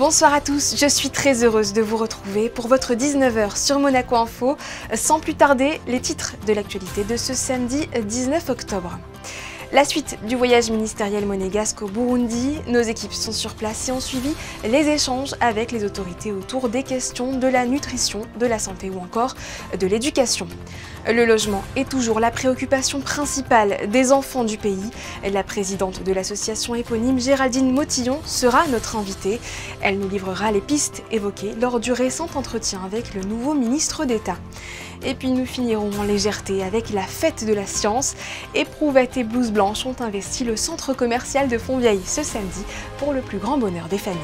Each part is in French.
Bonsoir à tous, je suis très heureuse de vous retrouver pour votre 19h sur Monaco Info. Sans plus tarder, les titres de l'actualité de ce samedi 19 octobre. La suite du voyage ministériel monégasque au Burundi, nos équipes sont sur place et ont suivi les échanges avec les autorités autour des questions de la nutrition, de la santé ou encore de l'éducation. Le logement est toujours la préoccupation principale des enfants du pays. La présidente de l'association éponyme Géraldine Motillon sera notre invitée. Elle nous livrera les pistes évoquées lors du récent entretien avec le nouveau ministre d'État. Et puis nous finirons en légèreté avec la fête de la science. Éprouvette et Blouse Blanche ont investi le centre commercial de Fontvieille ce samedi pour le plus grand bonheur des familles.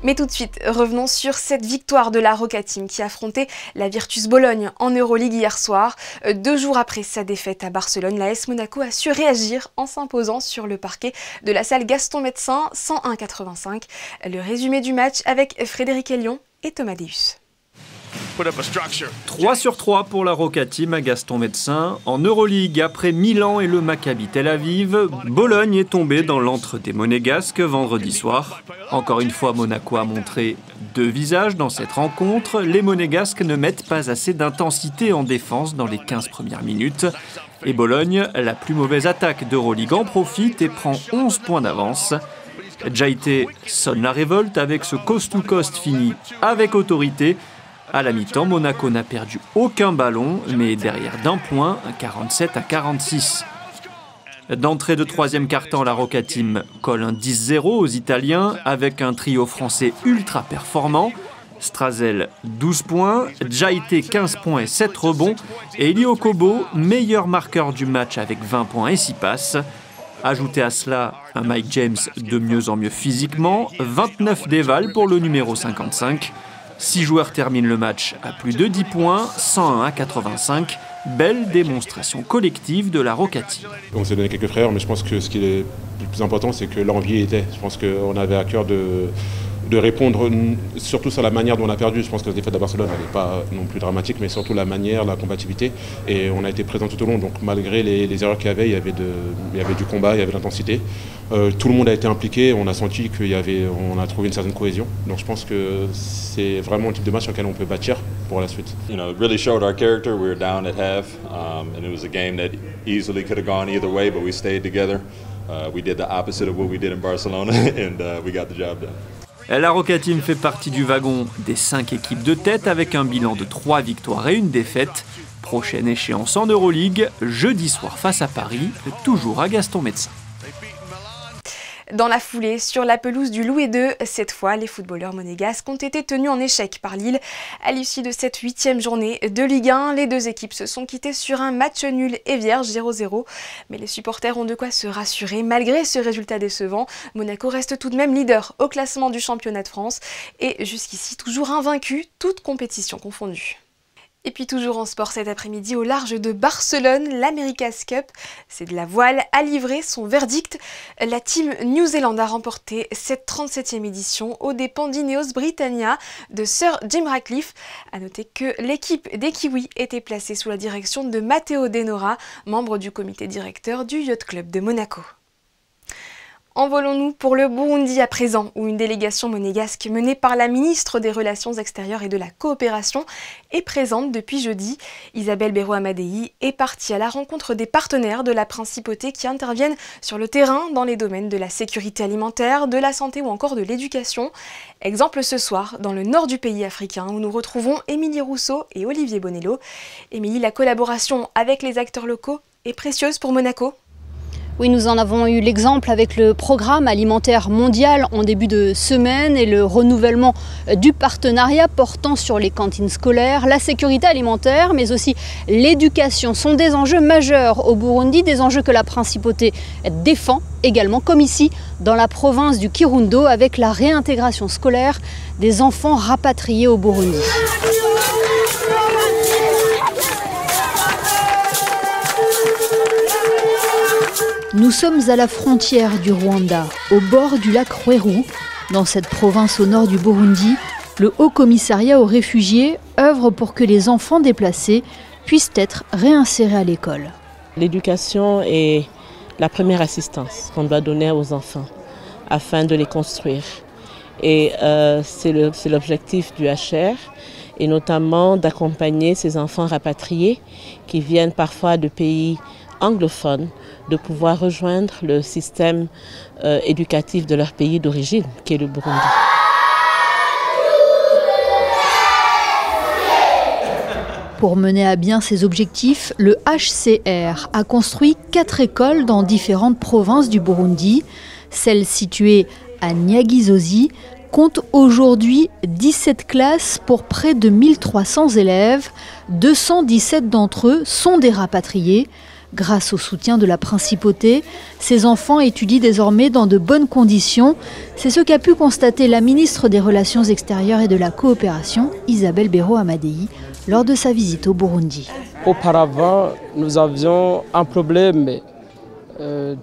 Mais tout de suite, revenons sur cette victoire de la Roca Team qui affrontait la Virtus Bologne en Euroligue hier soir. 2 jours après sa défaite à Barcelone, l'AS Monaco a su réagir en s'imposant sur le parquet de la salle Gaston Médecin 101-85. Le résumé du match avec Frédéric Elion et Thomas Deus. 3 sur 3 pour la Roca Team à Gaston Médecin. En Euroligue, après Milan et le Maccabi Tel Aviv, Bologne est tombé dans l'antre des Monégasques vendredi soir. Encore une fois, Monaco a montré 2 visages dans cette rencontre. Les Monégasques ne mettent pas assez d'intensité en défense dans les 15 premières minutes. Et Bologne, la plus mauvaise attaque d'Euroligue, en profite et prend 11 points d'avance. Djaïté sonne la révolte avec ce coast-to-coast fini avec autorité. À la mi-temps, Monaco n'a perdu aucun ballon, mais derrière d'1 point, 47-46. D'entrée de 3e quart-temps, la Roca Team colle un 10-0 aux Italiens avec un trio français ultra performant. Strazel, 12 points, Djaïté, 15 points et 7 rebonds, et Elio Kobo, meilleur marqueur du match avec 20 points et 6 passes. Ajoutez à cela un Mike James de mieux en mieux physiquement, 29 dévals pour le numéro 55. 6 joueurs terminent le match à plus de 10 points, 101-85. Belle démonstration collective de la Roca Team. On s'est donné quelques frayeurs, mais je pense que ce qui est le plus important, c'est que l'envie était. Je pense qu'on avait à cœur de répondre, surtout sur la manière dont on a perdu. Je pense que la défaite à Barcelone n'est pas non plus dramatique, mais surtout la manière, la compatibilité. Et on a été présent tout au long, donc malgré les erreurs qu'il y avait, il y avait du combat, il y avait de l'intensité. Tout le monde a été impliqué, on a senti qu'on a trouvé une certaine cohésion. Donc je pense que c'est vraiment le type de match sur lequel on peut bâtir pour la suite. You know, it really showed our character. We were down at half, and it was a game that easily could have gone either way, but we stayed together. We did the opposite of what we did in Barcelona, and we got the job done. La Roca Team fait partie du wagon des 5 équipes de tête avec un bilan de 3 victoires et 1 défaite. Prochaine échéance en Euroligue, jeudi soir face à Paris, toujours à Gaston Médecin. Dans la foulée, sur la pelouse du Louis II, cette fois, les footballeurs monégasques ont été tenus en échec par Lille. À l'issue de cette 8e journée de Ligue 1, les 2 équipes se sont quittées sur un match nul et vierge 0-0. Mais les supporters ont de quoi se rassurer. Malgré ce résultat décevant, Monaco reste tout de même leader au classement du championnat de France et jusqu'ici toujours invaincu, toutes compétitions confondues. Et puis toujours en sport cet après-midi, au large de Barcelone, l'America's Cup, c'est de la voile, a livré son verdict. La team New Zealand a remporté cette 37e édition aux dépens d'Ineos Britannia de Sir Jim Ratcliffe. A noter que l'équipe des Kiwis était placée sous la direction de Matteo Denora, membre du comité directeur du Yacht Club de Monaco. Envolons-nous pour le Burundi à présent, où une délégation monégasque menée par la ministre des Relations extérieures et de la Coopération est présente depuis jeudi. Isabelle Béro-Amadei est partie à la rencontre des partenaires de la principauté qui interviennent sur le terrain dans les domaines de la sécurité alimentaire, de la santé ou encore de l'éducation. Exemple ce soir, dans le nord du pays africain, où nous retrouvons Émilie Rousseau et Olivier Bonello. Émilie, la collaboration avec les acteurs locaux est précieuse pour Monaco ? Oui, nous en avons eu l'exemple avec le programme alimentaire mondial en début de semaine et le renouvellement du partenariat portant sur les cantines scolaires. La sécurité alimentaire, mais aussi l'éducation sont des enjeux majeurs au Burundi, des enjeux que la principauté défend également, comme ici dans la province du Kirundo, avec la réintégration scolaire des enfants rapatriés au Burundi. Nous sommes à la frontière du Rwanda, au bord du lac Rweru. Dans cette province au nord du Burundi, le Haut Commissariat aux réfugiés œuvre pour que les enfants déplacés puissent être réinsérés à l'école. L'éducation est la première assistance qu'on doit donner aux enfants. afin de les construire. Et c'est l'objectif du HR, et notamment d'accompagner ces enfants rapatriés qui viennent parfois de pays anglophones, de pouvoir rejoindre le système éducatif de leur pays d'origine, qui est le Burundi. Pour mener à bien ces objectifs, le HCR a construit 4 écoles dans différentes provinces du Burundi. Celle située à Nyagisozi compte aujourd'hui 17 classes pour près de 1300 élèves. 217 d'entre eux sont des rapatriés. Grâce au soutien de la principauté, ces enfants étudient désormais dans de bonnes conditions. C'est ce qu'a pu constater la ministre des Relations extérieures et de la coopération, Isabelle Béraud-Amadei, lors de sa visite au Burundi. Auparavant, nous avions un problème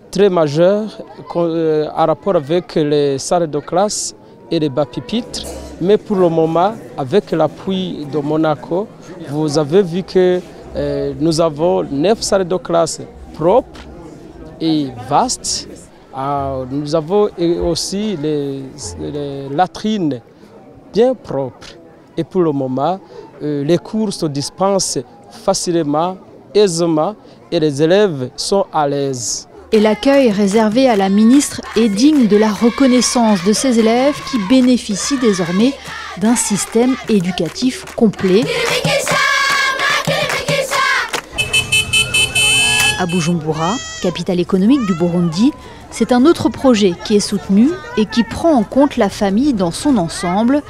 très majeur en rapport avec les salles de classe et les bas pupitres. Mais pour le moment, avec l'appui de Monaco, vous avez vu que nous avons 9 salles de classe propres et vastes. Nous avons aussi les latrines bien propres. Et pour le moment, les cours se dispensent facilement, aisément, et les élèves sont à l'aise. Et l'accueil réservé à la ministre est digne de la reconnaissance de ces élèves qui bénéficient désormais d'un système éducatif complet. À Bujumbura, capitale économique du Burundi, c'est un autre projet qui est soutenu et qui prend en compte la famille dans son ensemble.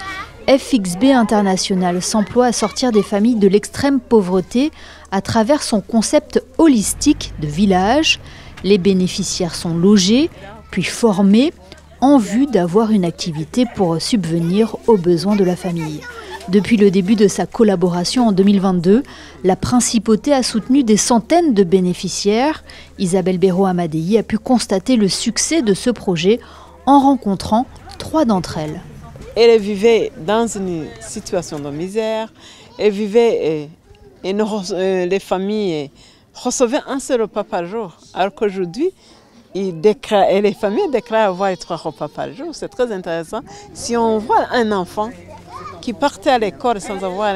FXB International s'emploie à sortir des familles de l'extrême pauvreté à travers son concept holistique de village. Les bénéficiaires sont logés, puis formés, en vue d'avoir une activité pour subvenir aux besoins de la famille. Depuis le début de sa collaboration en 2022, la principauté a soutenu des centaines de bénéficiaires. Isabelle Béraud-Amadei a pu constater le succès de ce projet en rencontrant 3 d'entre elles. Elle vivait dans une situation de misère, elle vivait, les familles recevaient un seul repas par jour, alors qu'aujourd'hui, les familles déclarent avoir 3 repas par jour. C'est très intéressant. Si on voit un enfant qui partait à l'école sans avoir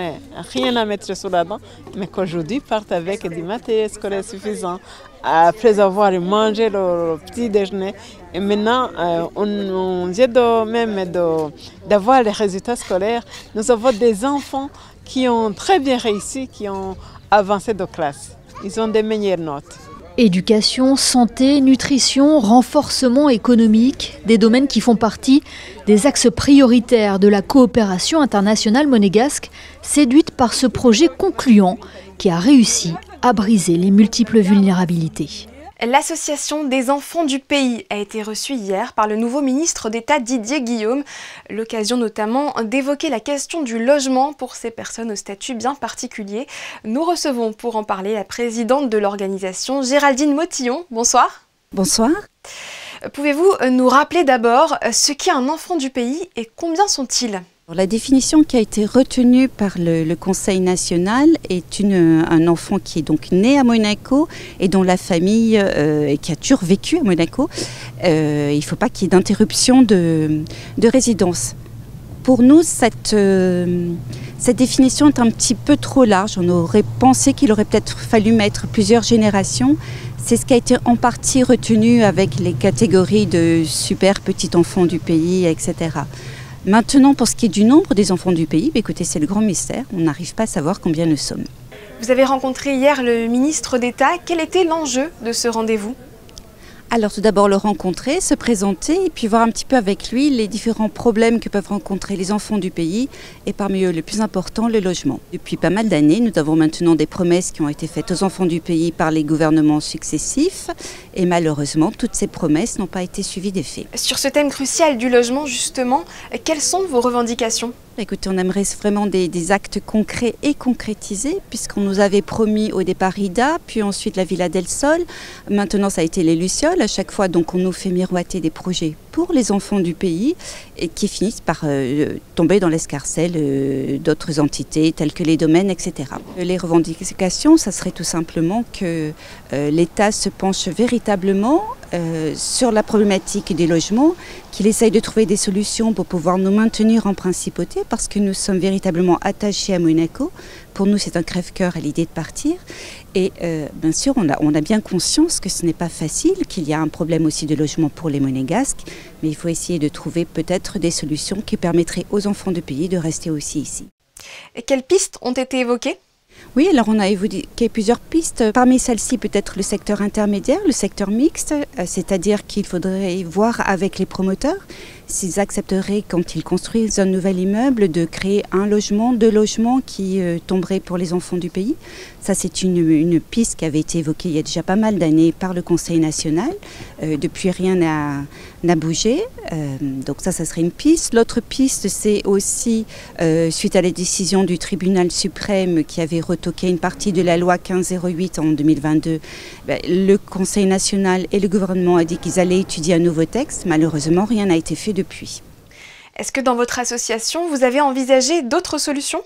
rien à mettre sous la dent, mais qu'aujourd'hui partent avec du matériel scolaire suffisant, après avoir mangé le petit déjeuner. Et maintenant, on vient d'avoir les résultats scolaires. Nous avons des enfants qui ont très bien réussi, qui ont avancé de classe. Ils ont des meilleures notes. Éducation, santé, nutrition, renforcement économique, des domaines qui font partie des axes prioritaires de la coopération internationale monégasque, séduite par ce projet concluant qui a réussi à briser les multiples vulnérabilités. L'Association des enfants du pays a été reçue hier par le nouveau ministre d'État Didier Guillaume. L'occasion notamment d'évoquer la question du logement pour ces personnes au statut bien particulier. Nous recevons pour en parler la présidente de l'organisation, Géraldine Motillon. Bonsoir. Bonsoir. Pouvez-vous nous rappeler d'abord ce qu'est un enfant du pays et combien sont-ils ? La définition qui a été retenue par le Conseil national est un enfant qui est donc né à Monaco et dont la famille qui a toujours vécu à Monaco. Il ne faut pas qu'il y ait d'interruption de résidence. Pour nous, cette définition est un petit peu trop large. On aurait pensé qu'il aurait peut-être fallu mettre plusieurs générations. C'est ce qui a été en partie retenu avec les catégories de super petit enfant du pays, etc. Maintenant, pour ce qui est du nombre des enfants du pays, écoutez, c'est le grand mystère. On n'arrive pas à savoir combien nous sommes. Vous avez rencontré hier le ministre d'État. Quel était l'enjeu de ce rendez-vous ? Alors tout d'abord le rencontrer, se présenter et puis voir un petit peu avec lui les différents problèmes que peuvent rencontrer les enfants du pays et parmi eux le plus important, le logement. Depuis pas mal d'années, nous avons maintenant des promesses qui ont été faites aux enfants du pays par les gouvernements successifs et malheureusement toutes ces promesses n'ont pas été suivies d'effet. Sur ce thème crucial du logement justement, quelles sont vos revendications ? Écoutez, on aimerait vraiment des actes concrets et concrétisés, puisqu'on nous avait promis au départ Ida, puis ensuite la Villa del Sol. Maintenant, ça a été les Lucioles. À chaque fois, donc, on nous fait miroiter des projets pour les enfants du pays et qui finissent par tomber dans l'escarcelle d'autres entités, telles que les domaines, etc. Les revendications, ça serait tout simplement que l'État se penche véritablement sur la problématique des logements, qu'il essaye de trouver des solutions pour pouvoir nous maintenir en principauté, parce que nous sommes véritablement attachés à Monaco. Pour nous, c'est un crève-cœur à l'idée de partir. Et bien sûr, on a bien conscience que ce n'est pas facile, qu'il y a un problème aussi de logement pour les Monégasques, mais il faut essayer de trouver peut-être des solutions qui permettraient aux enfants du pays de rester aussi ici. Et quelles pistes ont été évoquées ? Oui, alors on a évoqué plusieurs pistes. Parmi celles-ci, peut-être le secteur intermédiaire, le secteur mixte, c'est-à-dire qu'il faudrait voir avec les promoteurs s'ils accepteraient, quand ils construisent un nouvel immeuble, de créer un logement, 2 logements qui tomberaient pour les enfants du pays. Ça, c'est une piste qui avait été évoquée il y a déjà pas mal d'années par le Conseil national. Depuis, rien n'a bougé. Donc ça serait une piste. L'autre piste, c'est aussi, suite à la décision du tribunal suprême qui avait retoqué une partie de la loi 1508 en 2022, le Conseil national et le gouvernement ont dit qu'ils allaient étudier un nouveau texte. Malheureusement, rien n'a été fait depuis. Est-ce que dans votre association, vous avez envisagé d'autres solutions ?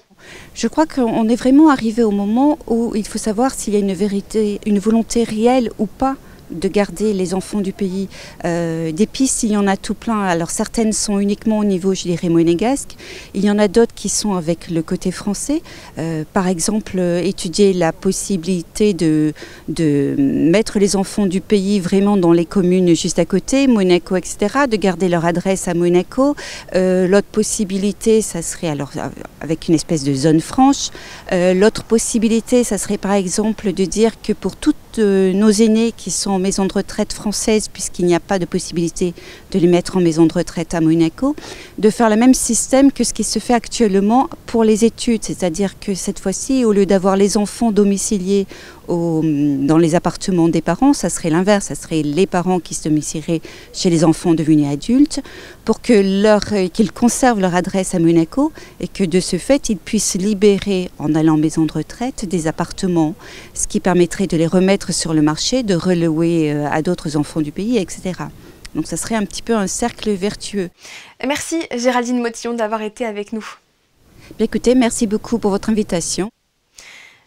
Je crois qu'on est vraiment arrivé au moment où il faut savoir s'il y a une volonté réelle ou pas de garder les enfants du pays. Des pistes, il y en a tout plein. Alors certaines sont uniquement au niveau, je dirais, monégasque. Il y en a d'autres qui sont avec le côté français. Par exemple, étudier la possibilité de mettre les enfants du pays vraiment dans les communes juste à côté, Monaco, etc., de garder leur adresse à Monaco. L'autre possibilité, ça serait alors avec une espèce de zone franche. L'autre possibilité, ça serait par exemple de dire que pour toutes nos aînés qui sont en maison de retraite française, puisqu'il n'y a pas de possibilité de les mettre en maison de retraite à Monaco, de faire le même système que ce qui se fait actuellement pour les études, c'est-à-dire que cette fois-ci, au lieu d'avoir les enfants domiciliés dans les appartements des parents, ça serait l'inverse, ça serait les parents qui se domicilieraient chez les enfants devenus adultes pour qu'ils conservent leur adresse à Monaco et que de ce fait, ils puissent libérer en allant en maison de retraite des appartements, ce qui permettrait de les remettre sur le marché, de relouer à d'autres enfants du pays, etc. Donc ça serait un petit peu un cercle vertueux. Merci Géraldine Motillon d'avoir été avec nous. Bien, écoutez, merci beaucoup pour votre invitation.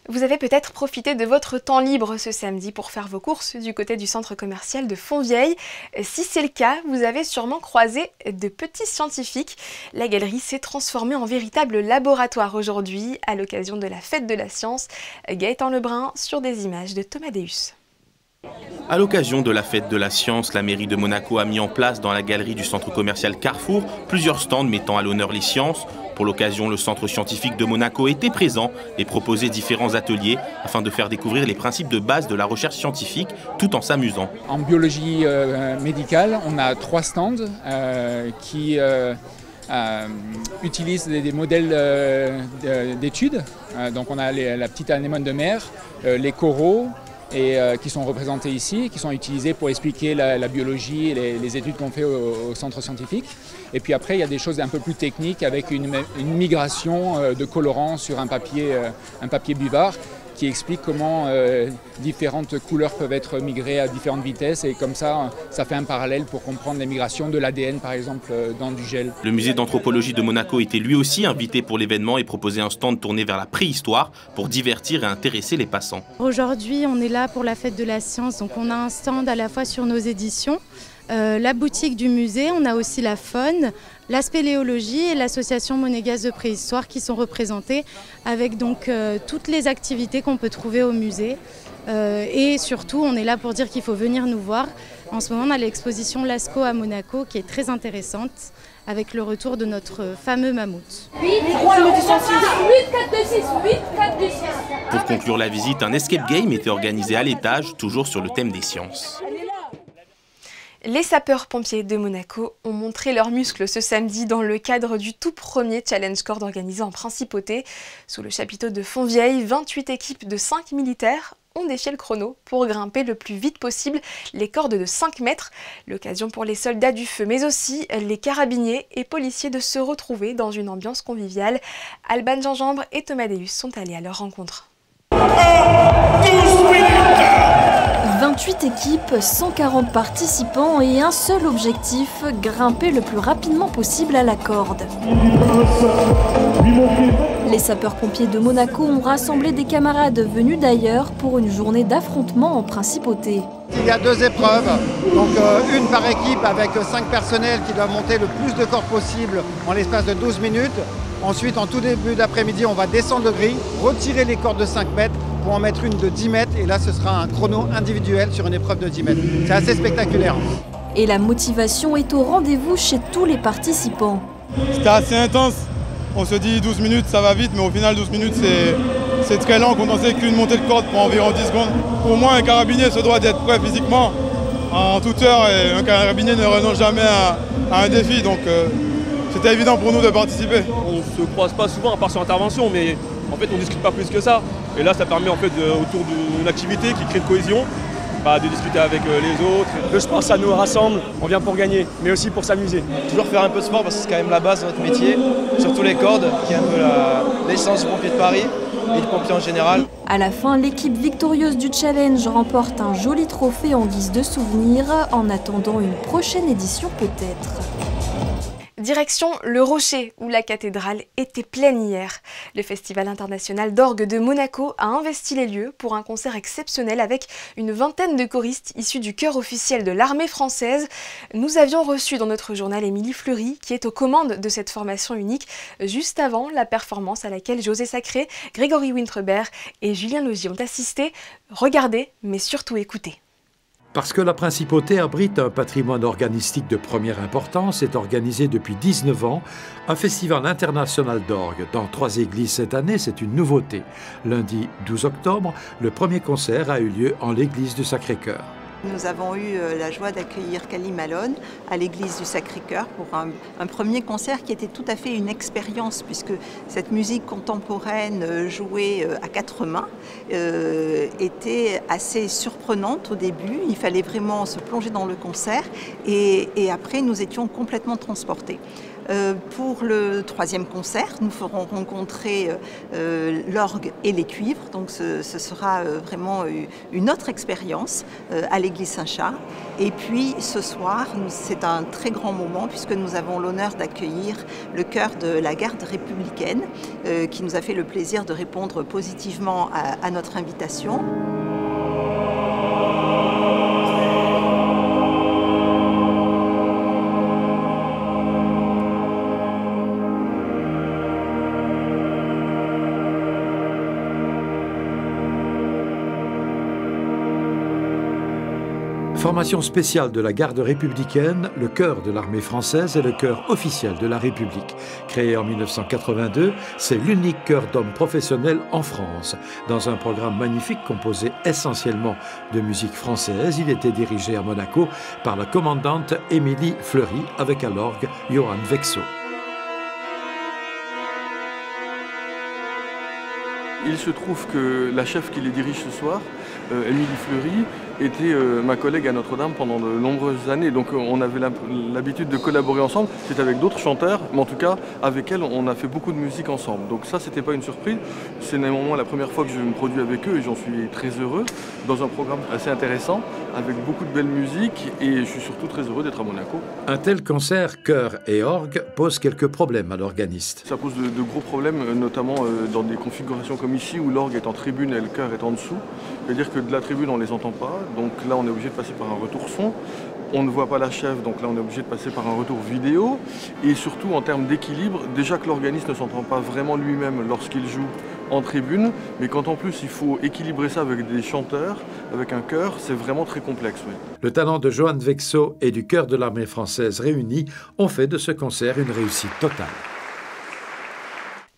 Vous avez peut-être profité de votre temps libre ce samedi pour faire vos courses du côté du centre commercial de Fontvieille. Si c'est le cas, vous avez sûrement croisé de petits scientifiques. La galerie s'est transformée en véritable laboratoire aujourd'hui à l'occasion de la fête de la science. Gaëtan Lebrun sur des images de Thomas Deus. À l'occasion de la fête de la science, la mairie de Monaco a mis en place dans la galerie du centre commercial Carrefour plusieurs stands mettant à l'honneur les sciences. Pour l'occasion, le centre scientifique de Monaco était présent et proposait différents ateliers afin de faire découvrir les principes de base de la recherche scientifique tout en s'amusant. En biologie médicale, on a 3 stands qui utilisent des modèles d'études. Donc on a la petite anémone de mer, les coraux, et qui sont représentés ici, qui sont utilisés pour expliquer la biologie et les études qu'on fait au centre scientifique. Et puis après, il y a des choses un peu plus techniques avec une migration de colorants sur un papier buvard qui explique comment différentes couleurs peuvent être migrées à différentes vitesses et comme ça, ça fait un parallèle pour comprendre les migrations de l'ADN par exemple dans du gel. Le musée d'anthropologie de Monaco était lui aussi invité pour l'événement et proposait un stand tourné vers la préhistoire pour divertir et intéresser les passants. Aujourd'hui, on est là pour la fête de la science, donc on a un stand à la fois sur nos éditions, la boutique du musée, on a aussi la faune, la spéléologie et l'association monégasque de préhistoire qui sont représentés avec donc toutes les activités qu'on peut trouver au musée. Et surtout, on est là pour dire qu'il faut venir nous voir. En ce moment, on a l'exposition Lascaux à Monaco qui est très intéressante avec le retour de notre fameux mammouth. 8, 3, 8, 4, 2, 6, 8, 4, 2, 6. Pour conclure la visite, un escape game était organisé à l'étage, toujours sur le thème des sciences. Les sapeurs-pompiers de Monaco ont montré leurs muscles ce samedi dans le cadre du tout premier Challenge Corde organisé en Principauté. Sous le chapiteau de Fontvieille, 28 équipes de 5 militaires ont défié le chrono pour grimper le plus vite possible les cordes de 5 mètres. L'occasion pour les soldats du feu, mais aussi les carabiniers et policiers de se retrouver dans une ambiance conviviale. Alban Gingembre et Thomas Deus sont allés à leur rencontre. 20 28 équipes, 140 participants et un seul objectif, grimper le plus rapidement possible à la corde. Les sapeurs-pompiers de Monaco ont rassemblé des camarades venus d'ailleurs pour une journée d'affrontement en principauté. Il y a 2 épreuves, donc une par équipe avec 5 personnels qui doivent monter le plus de cordes possible en l'espace de 12 minutes. Ensuite, en tout début d'après-midi, on va descendre le grille, retirer les cordes de 5 mètres pour en mettre une de 10 mètres. Et là, ce sera un chrono individuel sur une épreuve de 10 mètres. C'est assez spectaculaire. Et la motivation est au rendez-vous chez tous les participants. C'était assez intense. On se dit 12 minutes, ça va vite, mais au final, 12 minutes, c'est très lent quand on sait qu'une montée de corde prend environ 10 secondes. Pour moi, un carabinier se doit d'être prêt physiquement en toute heure et un carabinier ne renonce jamais à un défi. Donc, c'était évident pour nous de participer. On ne se croise pas souvent à part sur l'intervention, mais en fait on ne discute pas plus que ça. Et là ça permet en fait autour d'une activité qui crée de cohésion, de discuter avec les autres. Le sport ça nous rassemble, on vient pour gagner, mais aussi pour s'amuser. Toujours faire un peu de sport parce que c'est quand même la base de notre métier, surtout les cordes, qui est un peu l'essence du pompier de Paris et du pompier en général. À la fin, l'équipe victorieuse du challenge remporte un joli trophée en guise de souvenir, en attendant une prochaine édition peut-être. Direction Le Rocher, où la cathédrale était pleine hier. Le Festival international d'orgue de Monaco a investi les lieux pour un concert exceptionnel avec une vingtaine de choristes issus du chœur officiel de l'armée française. Nous avions reçu dans notre journal Émilie Fleury, qui est aux commandes de cette formation unique, juste avant la performance à laquelle José Sacré, Grégory Wintrebert et Julien Logier ont assisté. Regardez, mais surtout écoutez. Parce que la principauté abrite un patrimoine organistique de première importance, est organisé depuis 19 ans un festival international d'orgue dans 3 églises cette année, c'est une nouveauté. Lundi 12 octobre, le premier concert a eu lieu en l'église du Sacré-Cœur. Nous avons eu la joie d'accueillir Cali Malone à l'église du Sacré-Cœur pour un premier concert qui était tout à fait une expérience puisque cette musique contemporaine jouée à 4 mains était assez surprenante au début. Il fallait vraiment se plonger dans le concert et après nous étions complètement transportés. Pour le 3e concert, nous ferons rencontrer l'orgue et les cuivres, donc ce sera vraiment une autre expérience à l'église Saint-Charles. Et puis ce soir, c'est un très grand moment puisque nous avons l'honneur d'accueillir le chœur de la garde républicaine qui nous a fait le plaisir de répondre positivement à notre invitation. Formation spéciale de la garde républicaine, le chœur de l'armée française et le chœur officiel de la République. Créé en 1982, c'est l'unique chœur d'hommes professionnels en France. Dans un programme magnifique composé essentiellement de musique française, il était dirigé à Monaco par la commandante Émilie Fleury avec à l'orgue Johan Vexo. Il se trouve que la chef qui les dirige ce soir, Émilie Fleury, était ma collègue à Notre-Dame pendant de nombreuses années. Donc on avait l'habitude de collaborer ensemble. C'était avec d'autres chanteurs, mais en tout cas, avec elle, on a fait beaucoup de musique ensemble. Donc ça, c'était pas une surprise. C'est néanmoins la première fois que je me produis avec eux et j'en suis très heureux. Dans un programme assez intéressant, avec beaucoup de belles musiques et je suis surtout très heureux d'être à Monaco. Un tel concert, chœur et orgue, pose quelques problèmes à l'organiste. Ça pose de gros problèmes, notamment dans des configurations comme ici où l'orgue est en tribune et le chœur est en dessous. C'est-à-dire que de la tribune, on ne les entend pas. Donc là, on est obligé de passer par un retour son. On ne voit pas la chef, donc là, on est obligé de passer par un retour vidéo. Et surtout, en termes d'équilibre, déjà que l'organiste ne s'entend pas vraiment lui-même lorsqu'il joue en tribune, mais quand en plus, il faut équilibrer ça avec des chanteurs, avec un chœur, c'est vraiment très complexe. Oui. Le talent de Johan Vexo et du chœur de l'armée française réunis ont fait de ce concert une réussite totale.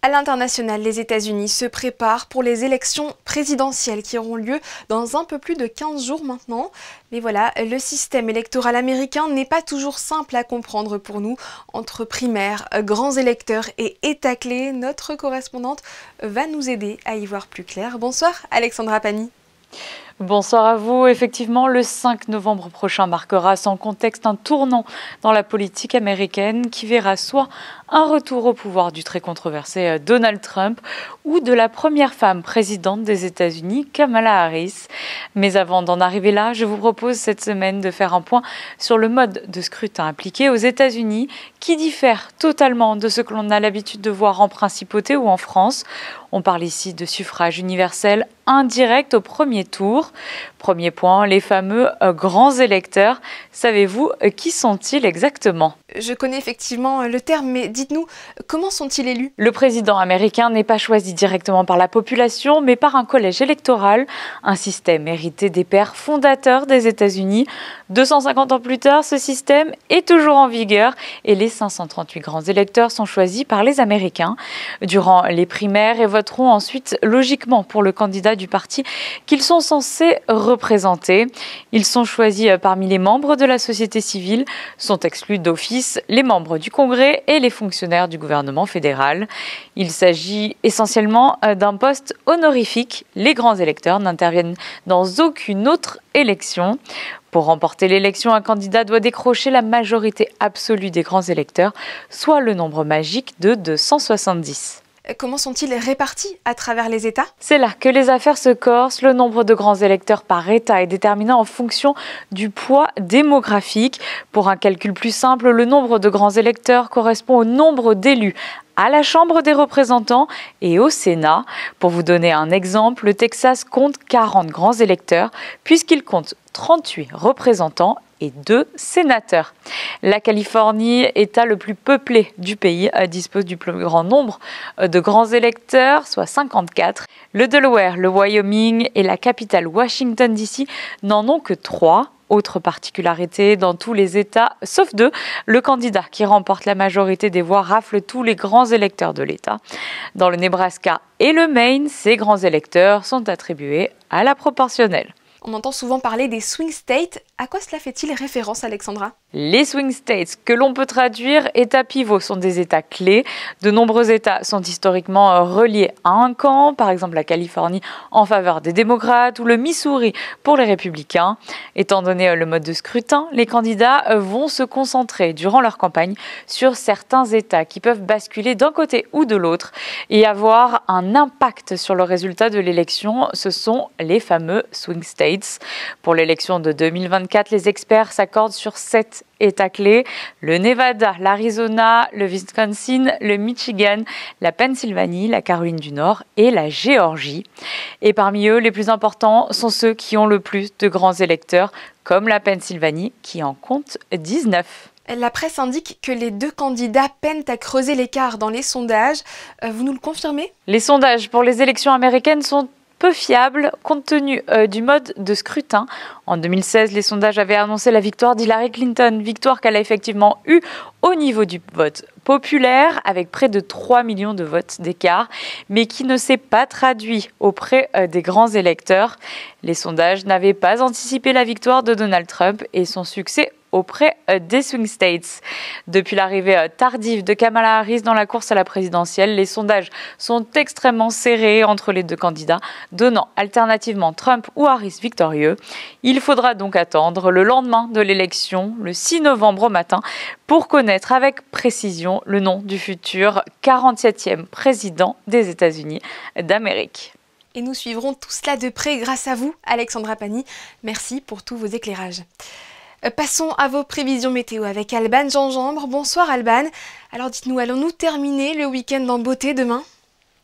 À l'international, les États-Unis se préparent pour les élections présidentielles qui auront lieu dans un peu plus de 15 jours maintenant. Mais voilà, le système électoral américain n'est pas toujours simple à comprendre pour nous. Entre primaires, grands électeurs et États clés, notre correspondante va nous aider à y voir plus clair. Bonsoir Alexandra Pani. Bonsoir à vous. Effectivement, le 5 novembre prochain marquera sans contexte un tournant dans la politique américaine qui verra soit un retour au pouvoir du très controversé Donald Trump ou de la première femme présidente des États-Unis, Kamala Harris. Mais avant d'en arriver là, je vous propose cette semaine de faire un point sur le mode de scrutin appliqué aux États-Unis qui diffère totalement de ce que l'on a l'habitude de voir en principauté ou en France. On parle ici de suffrage universel indirect au premier tour. Premier point, les fameux grands électeurs. Savez-vous qui sont-ils exactement ? Je connais effectivement le terme, mais dites-nous, comment sont-ils élus ? Le président américain n'est pas choisi directement par la population, mais par un collège électoral, un système hérité des pères fondateurs des États-Unis. 250 ans plus tard, ce système est toujours en vigueur et les 538 grands électeurs sont choisis par les Américains. Durant les primaires, ils voteront ensuite logiquement pour le candidat du parti qu'ils sont censés représenter. Ils sont choisis parmi les membres de la société civile, sont exclus d'office les membres du Congrès et les fonctionnaires du gouvernement fédéral. Il s'agit essentiellement d'un poste honorifique. Les grands électeurs n'interviennent dans aucune autre élection. Pour remporter l'élection, un candidat doit décrocher la majorité absolue des grands électeurs, soit le nombre magique de 270. Comment sont-ils répartis à travers les États ? C'est là que les affaires se corsent. Le nombre de grands électeurs par État est déterminé en fonction du poids démographique. Pour un calcul plus simple, le nombre de grands électeurs correspond au nombre d'élus à la Chambre des représentants et au Sénat. Pour vous donner un exemple, le Texas compte 40 grands électeurs puisqu'il compte 38 représentants et 2 sénateurs. La Californie, État le plus peuplé du pays, dispose du plus grand nombre de grands électeurs, soit 54. Le Delaware, le Wyoming et la capitale Washington DC n'en ont que 3. Autre particularité, dans tous les États, sauf 2, le candidat qui remporte la majorité des voix rafle tous les grands électeurs de l'État. Dans le Nebraska et le Maine, ces grands électeurs sont attribués à la proportionnelle. On entend souvent parler des swing states. À quoi cela fait-il référence, Alexandra ? Les swing states, que l'on peut traduire États pivots, sont des États clés. De nombreux États sont historiquement reliés à un camp, par exemple la Californie en faveur des démocrates ou le Missouri pour les républicains. Étant donné le mode de scrutin, les candidats vont se concentrer durant leur campagne sur certains États qui peuvent basculer d'un côté ou de l'autre et avoir un impact sur le résultat de l'élection. Ce sont les fameux swing states. Pour l'élection de 2024, les experts s'accordent sur 7 États clés, le Nevada, l'Arizona, le Wisconsin, le Michigan, la Pennsylvanie, la Caroline du Nord et la Géorgie. Et parmi eux, les plus importants sont ceux qui ont le plus de grands électeurs, comme la Pennsylvanie qui en compte 19. La presse indique que les 2 candidats peinent à creuser l'écart dans les sondages. Vous nous le confirmez ? Les sondages pour les élections américaines sont peu fiable compte tenu du mode de scrutin. En 2016, les sondages avaient annoncé la victoire d'Hillary Clinton, victoire qu'elle a effectivement eue au niveau du vote populaire, avec près de 3 millions de votes d'écart, mais qui ne s'est pas traduit auprès des grands électeurs. Les sondages n'avaient pas anticipé la victoire de Donald Trump et son succès auprès des swing states. Depuis l'arrivée tardive de Kamala Harris dans la course à la présidentielle, les sondages sont extrêmement serrés entre les 2 candidats, donnant alternativement Trump ou Harris victorieux. Il faudra donc attendre le lendemain de l'élection, le 6 novembre au matin, pour connaître avec précision le nom du futur 47e président des États-Unis d'Amérique. Et nous suivrons tout cela de près grâce à vous, Alexandra Pani. Merci pour tous vos éclairages. Passons à vos prévisions météo avec Alban Gingembre. Bonsoir Alban. Alors dites-nous, allons-nous terminer le week-end en beauté demain ?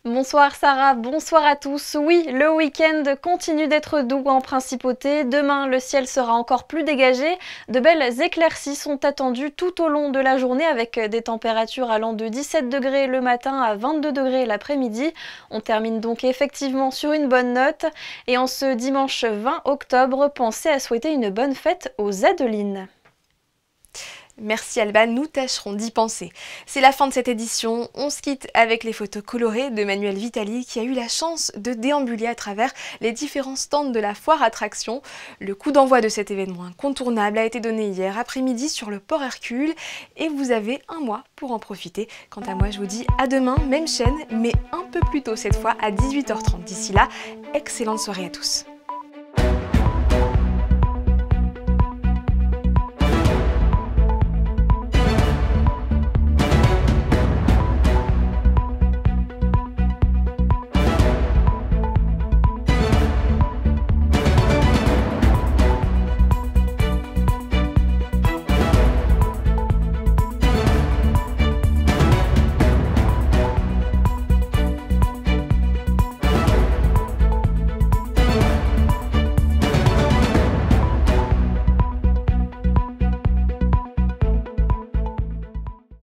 Bonsoir Sarah, bonsoir à tous. Oui, le week-end continue d'être doux en principauté. Demain, le ciel sera encore plus dégagé. De belles éclaircies sont attendues tout au long de la journée avec des températures allant de 17 degrés le matin à 22 degrés l'après-midi. On termine donc effectivement sur une bonne note. Et en ce dimanche 20 octobre, pensez à souhaiter une bonne fête aux Adelines. Merci Alban, nous tâcherons d'y penser. C'est la fin de cette édition. On se quitte avec les photos colorées de Manuel Vitali qui a eu la chance de déambuler à travers les différents stands de la foire attraction. Le coup d'envoi de cet événement incontournable a été donné hier après-midi sur le port Hercule et vous avez un mois pour en profiter. Quant à moi, je vous dis à demain, même chaîne, mais un peu plus tôt cette fois à 18h30. D'ici là, excellente soirée à tous.